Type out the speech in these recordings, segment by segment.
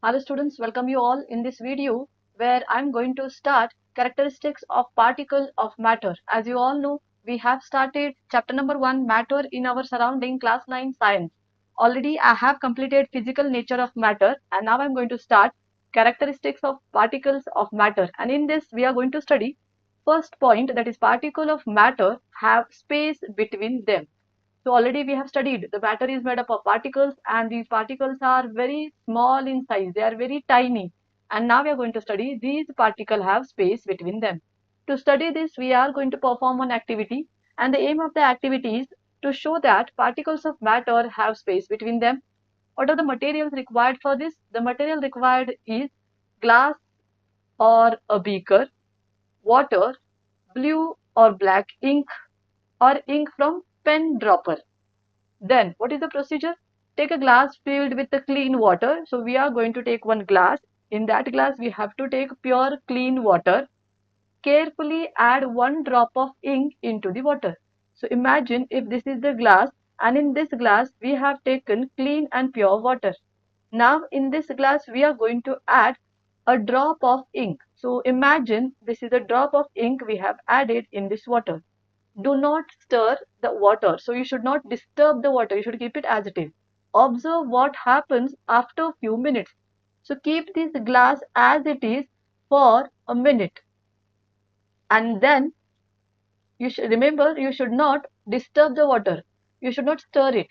Hello students, welcome you all in this video where I'm going to start characteristics of particle of matter. As you all know, we have started chapter number 1 matter in our surrounding class 9 science. Already I have completed physical nature of matter and now I'm going to start characteristics of particles of matter. And in this we are going to study first point, that is particle of matter have space between them. So already we have studied the matter is made up of particles and these particles are very small in size. They are very tiny. And now we are going to study these particles have space between them. To study this, we are going to perform one activity, and the aim of the activity is to show that particles of matter have space between them. What are the materials required for this? The material required is glass or a beaker, water, blue or black ink, or ink from pen dropper. Then what is the procedure? Take a glass filled with the clean water. So we are going to take one glass. In that glass we have to take pure clean water. Carefully add one drop of ink into the water. So imagine if this is the glass, and in this glass we have taken clean and pure water. Now in this glass we are going to add a drop of ink. So imagine this is a drop of ink we have added in this water. Do not stir the water. So you should not disturb the water. You should keep it as it is. Observe what happens after a few minutes. So keep this glass as it is for a minute. And then you should remember, you should not disturb the water. You should not stir it.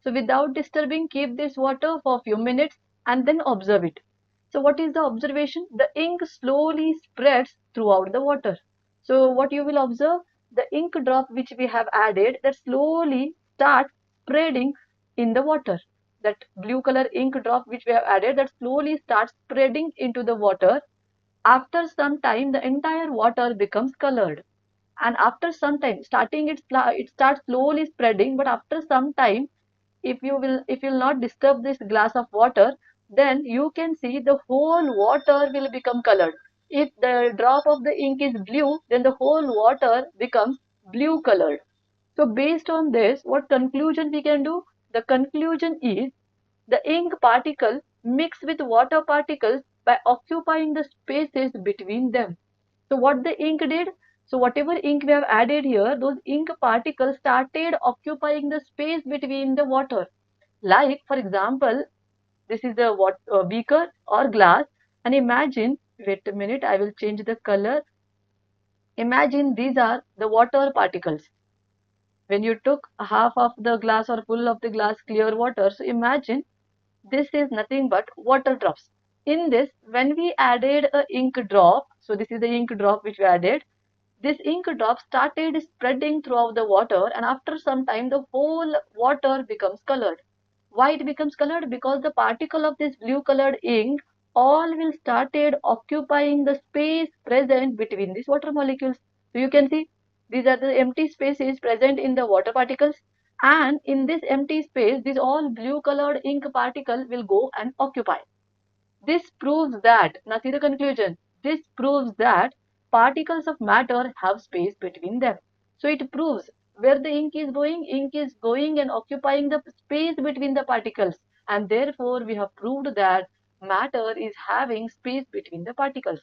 So without disturbing, keep this water for a few minutes and then observe it. So what is the observation? The ink slowly spreads throughout the water. So what you will observe? The ink drop which we have added, that slowly starts spreading in the water. That blue color ink drop which we have added, that slowly starts spreading into the water. After some time, the entire water becomes colored. And after some time, starting it starts slowly spreading, but after some time, if you will not disturb this glass of water, then you can see the whole water will become colored. If the drop of the ink is blue, then the whole water becomes blue colored. So based on this, what conclusion we can do? The conclusion is the ink particle mix with water particles by occupying the spaces between them. So what the ink did? So whatever ink we have added here, those ink particles started occupying the space between the water. Like for example, this is the beaker or glass, and imagine, wait a minute, I will change the color. Imagine these are the water particles. When you took half of the glass or full of the glass clear water, so imagine this is nothing but water drops. In this, when we added a ink drop, so this is the ink drop which we added, this ink drop started spreading throughout the water, and after some time the whole water becomes colored. Why it becomes colored? Because the particle of this blue colored ink all will started occupying the space present between these water molecules. So you can see these are the empty spaces present in the water particles, and in this empty space this all blue colored ink particle will go and occupy. This proves that, now see the conclusion, this proves that particles of matter have space between them. So it proves where the ink is going and occupying the space between the particles, and therefore we have proved that matter is having space between the particles.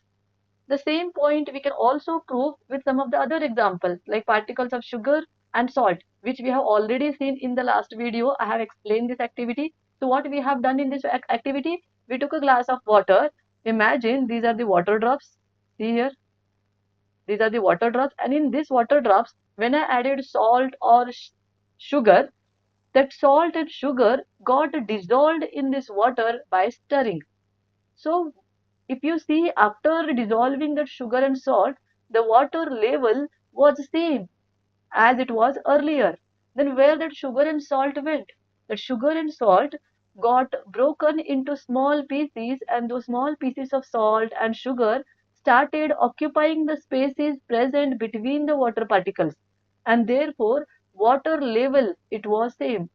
The same point we can also prove with some of the other examples like particles of sugar and salt, which we have already seen in the last video. I have explained this activity. So what we have done in this activity, we took a glass of water. Imagine these are the water drops. See here, these are the water drops, and in these water drops, when I added salt or sugar, that salt and sugar got dissolved in this water by stirring. So if you see, after dissolving the sugar and salt, the water level was same as it was earlier. Then where that sugar and salt went? The sugar and salt got broken into small pieces, and those small pieces of salt and sugar started occupying the spaces present between the water particles, and therefore water level it was same.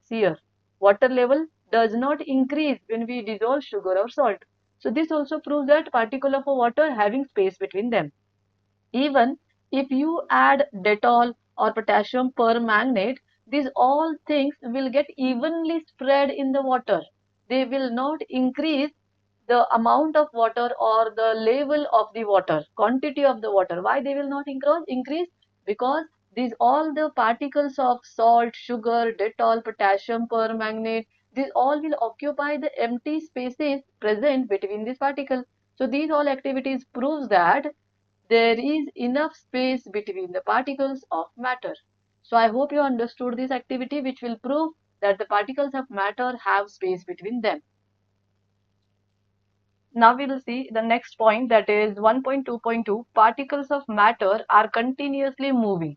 Here, water level does not increase when we dissolve sugar or salt. So this also proves that particle of a water having space between them. Even if you add Dettol or potassium permanganate, these all things will get evenly spread in the water. They will not increase the amount of water or the level of the water, quantity of the water. Why they will not increase? Because these all the particles of salt, sugar, Dettol, potassium, permanganate, these all will occupy the empty spaces present between these particles. So these all activities proves that there is enough space between the particles of matter. So I hope you understood this activity, which will prove that the particles of matter have space between them. Now we will see the next point, that is 1.2.2. Particles of matter are continuously moving.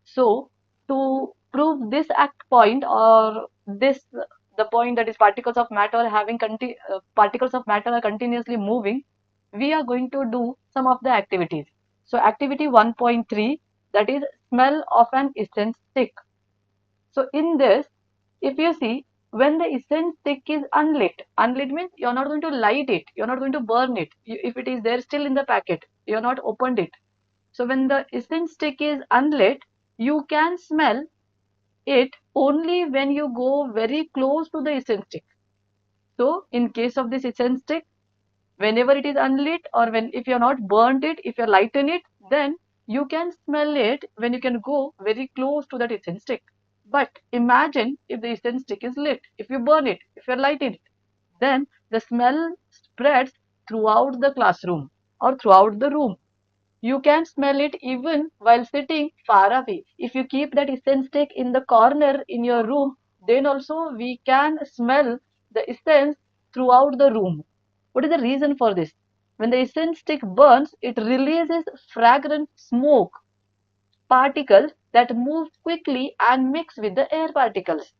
So to prove this point, or this the point that is particles of matter particles of matter are continuously moving, we are going to do some of the activities. So activity 1.3, that is smell of an incense stick. So in this, if you see, when the incense stick is unlit, unlit means you're not going to light it, you're not going to burn it. If it is there still in the packet, you're not opened it. So when the incense stick is unlit, you can smell it only when you go very close to the incense stick. So in case of this incense stick, whenever it is unlit, or when if you're not burnt it, if you lighten it, then you can smell it when you can go very close to that incense stick. But imagine if the incense stick is lit, if you burn it, if you lighten it, then the smell spreads throughout the classroom or throughout the room. You can smell it even while sitting far away. If you keep that incense stick in the corner in your room, then also we can smell the essence throughout the room. What is the reason for this? When the incense stick burns, it releases fragrant smoke particles that move quickly and mix with the air particles.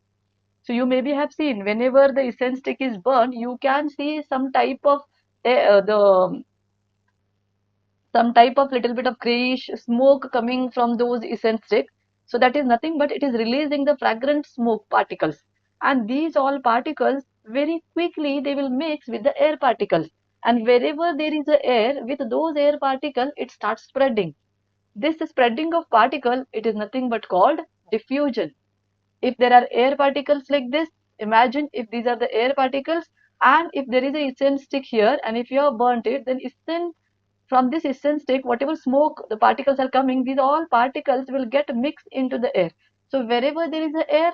So you maybe have seen, whenever the incense stick is burned, you can see some type of the some type of little bit of grayish smoke coming from those incense sticks. So that is nothing but it is releasing the fragrant smoke particles. And these all particles very quickly they will mix with the air particles. And wherever there is a air, with those air particles, it starts spreading. This spreading of particle, it is nothing but called diffusion. If there are air particles like this, imagine if these are the air particles, and if there is a incense stick here, and if you have burnt it, then incense from this incense stick, whatever smoke the particles are coming, these all particles will get mixed into the air. So wherever there is a air,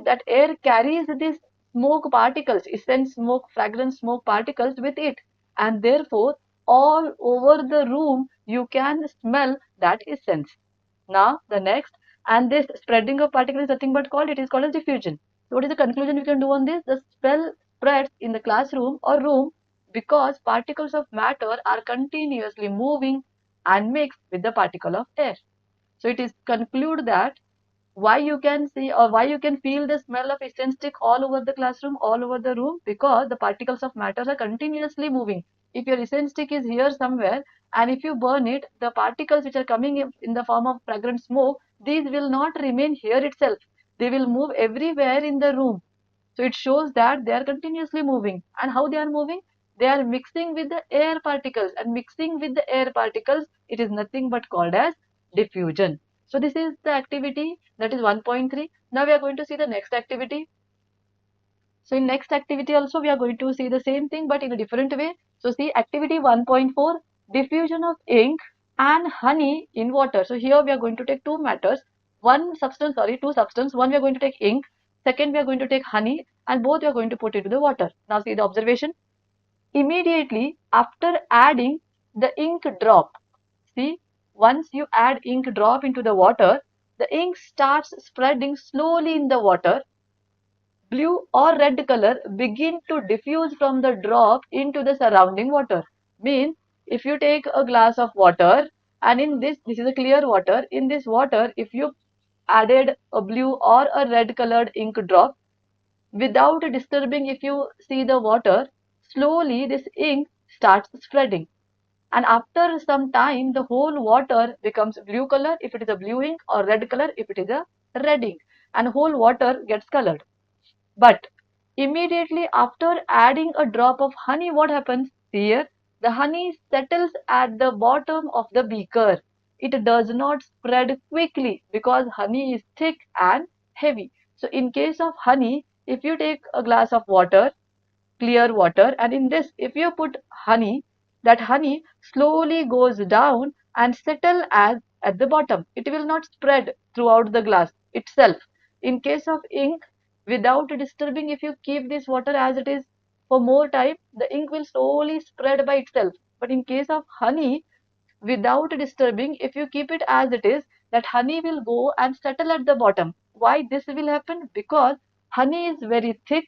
that air carries these smoke particles, incense smoke, fragrance smoke particles with it, and therefore all over the room you can smell that incense. Now the next, and this spreading of particles is nothing but called, it is called as diffusion. So what is the conclusion we can do on this? The smell spreads in the classroom or room because particles of matter are continuously moving and mixed with the particle of air. So it is conclude that why you can see or why you can feel the smell of incense stick all over the classroom, all over the room, because the particles of matter are continuously moving. If your incense stick is here somewhere, and if you burn it, the particles which are coming in the form of fragrant smoke, these will not remain here itself. They will move everywhere in the room. So it shows that they are continuously moving. And how they are moving? They are mixing with the air particles, and mixing with the air particles, it is nothing but called as diffusion. So this is the activity, that is 1.3. Now we are going to see the next activity. So in next activity also we are going to see the same thing but in a different way. So see activity 1.4, diffusion of ink and honey in water. So here we are going to take two matters, two substance. One we are going to take ink, second we are going to take honey, and both we are going to put into the water. Now see the observation. Immediately after adding the ink drop, see, once you add ink drop into the water, the ink starts spreading slowly in the water. Blue or red color begin to diffuse from the drop into the surrounding water. Means if you take a glass of water, and in this is a clear water, in this water if you added a blue or a red colored ink drop, without disturbing, if you see the water, slowly this ink starts spreading. And after some time, the whole water becomes blue color if it is a blue ink, or red color if it is a red ink, and whole water gets colored. But immediately after adding a drop of honey, what happens? Here, the honey settles at the bottom of the beaker. It does not spread quickly because honey is thick and heavy. So in case of honey, if you take a glass of water, clear water, and in this if you put honey, that honey slowly goes down and settle as at the bottom. It will not spread throughout the glass itself. In case of ink, without disturbing, if you keep this water as it is for more time, the ink will slowly spread by itself. But in case of honey, without disturbing, if you keep it as it is, that honey will go and settle at the bottom. Why this will happen? Because honey is very thick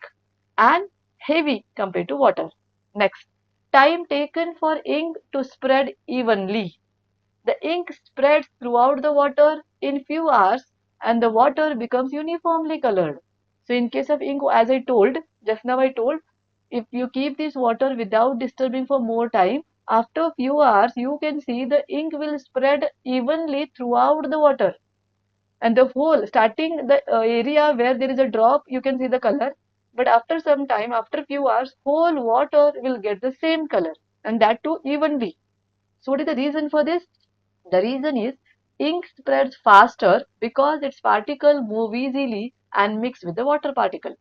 and heavy compared to water. Next, time taken for ink to spread evenly. The ink spreads throughout the water in few hours and the water becomes uniformly colored. So in case of ink, as I told, just now I told, if you keep this water without disturbing for more time, after few hours you can see the ink will spread evenly throughout the water. And the whole, starting the area where there is a drop, you can see the color. But after some time, after few hours, whole water will get the same color, and that too evenly. So what is the reason for this? The reason is ink spreads faster because its particle move easily and mix with the water particle.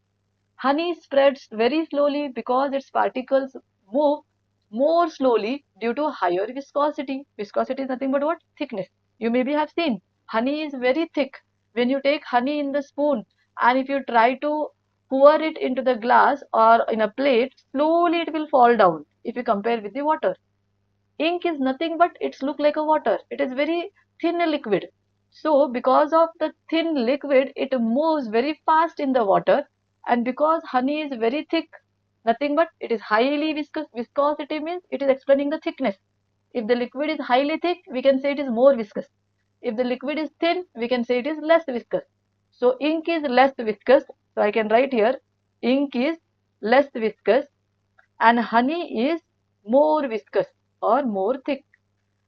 Honey spreads very slowly because its particles move more slowly due to higher viscosity. Viscosity is nothing but what? Thickness. You maybe have seen honey is very thick. When you take honey in the spoon and if you try to pour it into the glass or in a plate, slowly it will fall down if you compare with the water. Ink is nothing but it's look like a water. It is very thin liquid. So because of the thin liquid, it moves very fast in the water, and because honey is very thick, nothing but it is highly viscous. Viscosity means it is explaining the thickness. If the liquid is highly thick, we can say it is more viscous. If the liquid is thin, we can say it is less viscous. So ink is less viscous. So I can write here, ink is less viscous and honey is more viscous or more thick,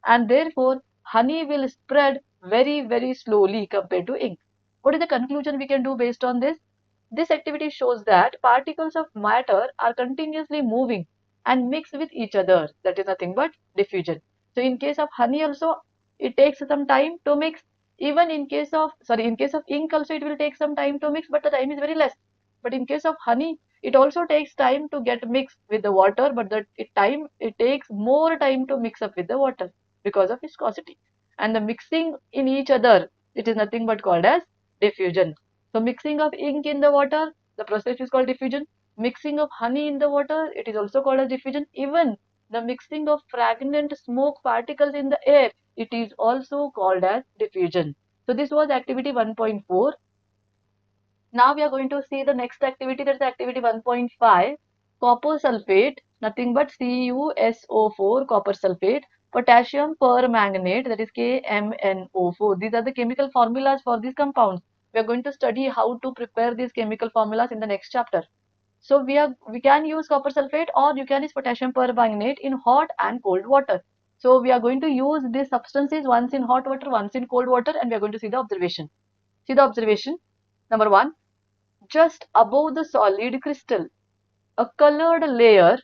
and therefore honey will spread very slowly compared to ink. What is the conclusion we can do based on this? This activity shows that particles of matter are continuously moving and mix with each other. That is nothing but diffusion. So in case of honey also, it takes some time to mix. Even in case of, sorry, in case of ink also it will take some time to mix, but the time is very less. But in case of honey, it also takes time to get mixed with the water, but it takes more time to mix up with the water because of viscosity. And the mixing in each other, it is nothing but called as diffusion. So mixing of ink in the water, the process is called diffusion. Mixing of honey in the water, it is also called as diffusion. Even the mixing of fragrant smoke particles in the air, it is also called as diffusion. So this was activity 1.4. Now we are going to see the next activity, that's activity 1.5, copper sulfate, nothing but CuSO4, copper sulfate, potassium permanganate, that is KMnO4. These are the chemical formulas for these compounds. We are going to study how to prepare these chemical formulas in the next chapter. So we can use copper sulfate or you can use potassium permanganate in hot and cold water. So we are going to use these substances once in hot water, once in cold water, and we are going to see the observation. See the observation. Number one, just above the solid crystal, a colored layer,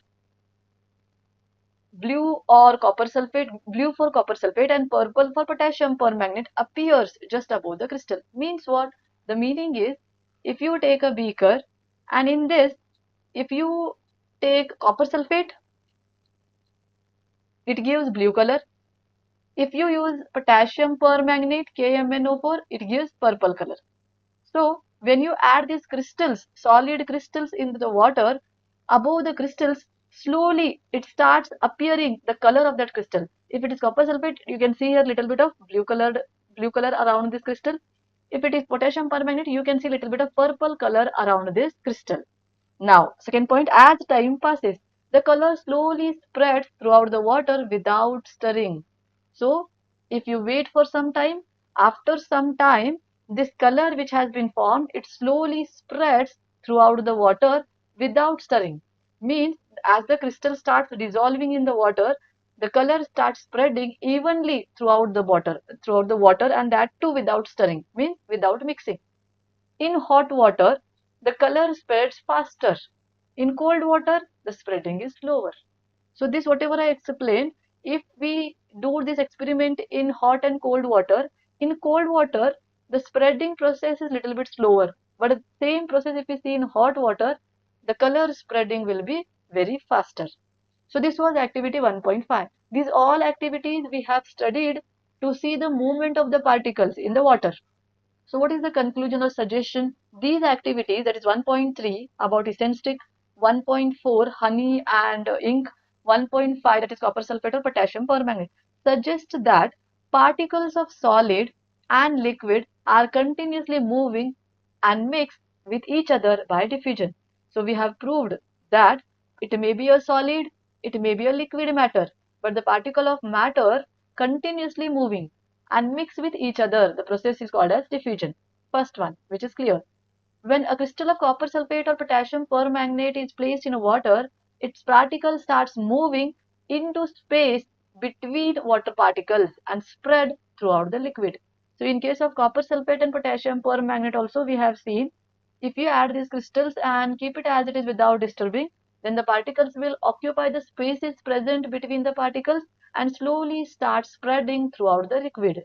blue for copper sulfate and purple for potassium permanganate appears just above the crystal. Means what? The meaning is, if you take a beaker and in this, if you take copper sulfate, it gives blue color. If you use potassium permanganate, KMnO4, it gives purple color. So when you add these crystals, solid crystals into the water, above the crystals, slowly it starts appearing the color of that crystal. If it is copper sulfate, you can see here little bit of blue color around this crystal. If it is potassium permanganate, you can see little bit of purple color around this crystal. Now, second point, as time passes, the color slowly spreads throughout the water without stirring. So, if you wait for some time, after some time, this color which has been formed, it slowly spreads throughout the water without stirring. Means, as the crystal starts dissolving in the water, the color starts spreading evenly throughout the water, and that too without stirring, means without mixing. In hot water, the color spreads faster. In cold water, the spreading is slower. So this whatever I explained, if we do this experiment in hot and cold water, in cold water, the spreading process is little bit slower. But the same process if we see in hot water, the color spreading will be very faster. So this was activity 1.5. These all activities we have studied to see the movement of the particles in the water. So what is the conclusion or suggestion? These activities, that is 1.3 about essence stick, 1.4 honey and ink, 1.5 that is copper sulfate or potassium permanganate, suggest that particles of solid and liquid are continuously moving and mix with each other by diffusion. So we have proved that it may be a solid, it may be a liquid matter, but the particle of matter continuously moving and mix with each other. The process is called as diffusion. First one, which is clear. When a crystal of copper sulfate or potassium permanganate is placed in water, its particle starts moving into space between water particles and spread throughout the liquid. So in case of copper sulfate and potassium permanganate also we have seen, if you add these crystals and keep it as it is without disturbing, then the particles will occupy the spaces present between the particles and slowly start spreading throughout the liquid.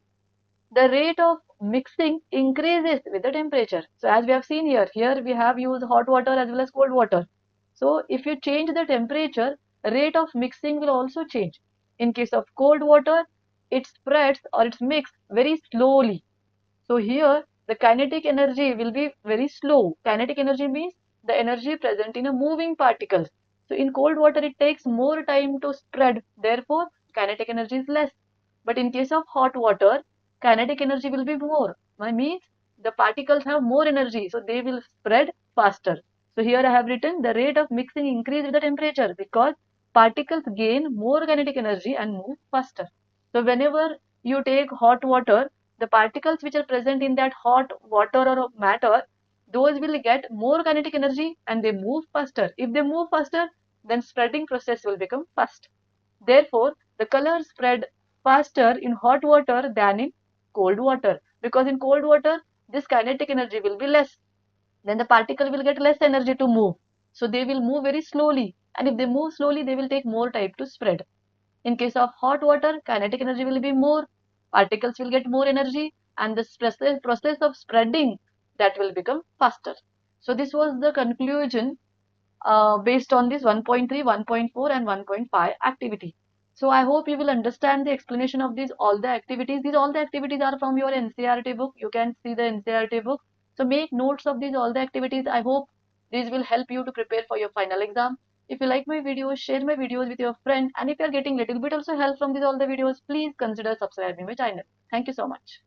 The rate of mixing increases with the temperature. So as we have seen here we have used hot water as well as cold water. So if you change the temperature, rate of mixing will also change. In case of cold water, it spreads or it's mixed very slowly. So here the kinetic energy will be very slow. Kinetic energy means the energy present in a moving particles. So in cold water it takes more time to spread, therefore kinetic energy is less. But in case of hot water, kinetic energy will be more. That means the particles have more energy, so they will spread faster. So here I have written the rate of mixing increase with the temperature because particles gain more kinetic energy and move faster. So whenever you take hot water, the particles which are present in that hot water or matter, those will get more kinetic energy and they move faster. If they move faster, then spreading process will become fast. Therefore, the color spread faster in hot water than in cold water, because in cold water this kinetic energy will be less. Then the particle will get less energy to move. So they will move very slowly, and if they move slowly they will take more time to spread. In case of hot water, kinetic energy will be more, particles will get more energy, and this process of spreading, that will become faster. So this was the conclusion based on this 1.3, 1.4 and 1.5 activity. So I hope you will understand the explanation of these all the activities. These all the activities are from your NCERT book. You can see the NCERT book. So make notes of these all the activities. I hope these will help you to prepare for your final exam. If you like my videos, share my videos with your friend. And if you are getting little bit also help from these all the videos, please consider subscribing my channel. Thank you so much.